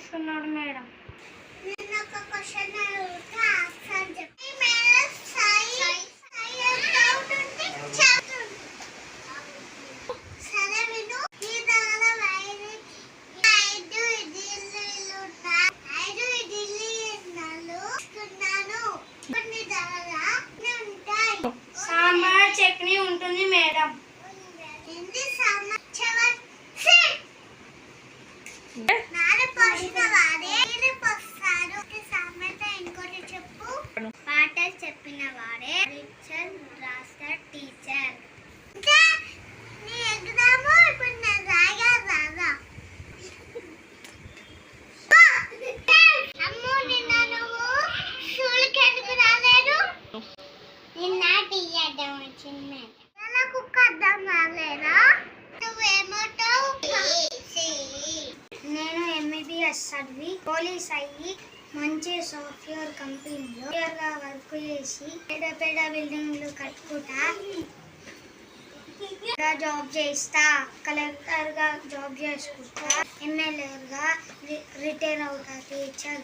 చేస్తున్నాడు మేడం? నేను ఒక క్వశ్చన్ అడుగుతా, ఆన్సర్ చెప్పు. మేడం సై ఎంత ఉంటుంది చెప్తుంది. సరే విను. ఈ దగ్గర ఐదు ఇడ్లీలు ఉన్నాయి. 5 ఇడ్లీలు తీసుకున్నాను. కొన్ని దగ్గర ఉంటాయి. సాంబార్ చట్నీ ఉంటుంది మేడం. ఏంటి సాంబార్ నాలుగు పోసిన వారే నీళ్ళు పోస్తారు. సామెత ఇంకోటి చెప్పు. పాటలు చెప్పిన వారే టీచర్ రాస్తారు. టీచర్ నీ ఎగ్జామ్ ఇప్పుడు నేను రాగా అమ్మో నిన్న నువ్వు స్కూల్కి ఎందుకు రాలేదు? నిన్న టీయడం వచ్చింది. ఎలా కుక్క అర్థం రాలేదా? నువ్వేమవుతావు? నేను ఎంబీబీఎస్ చదివి పోలీస్ అయ్యి మంచి సాఫ్ట్వేర్ కంపెనీలో గా వర్క్ చేసి పెద్ద బిల్డింగ్లు కట్టుకుంటా జాబ్ చేస్తా. కలెక్టర్ గా జాబ్ చేసుకుంటా. ఎమ్మెల్యేగా రిటైర్ అవుతా. టీచర్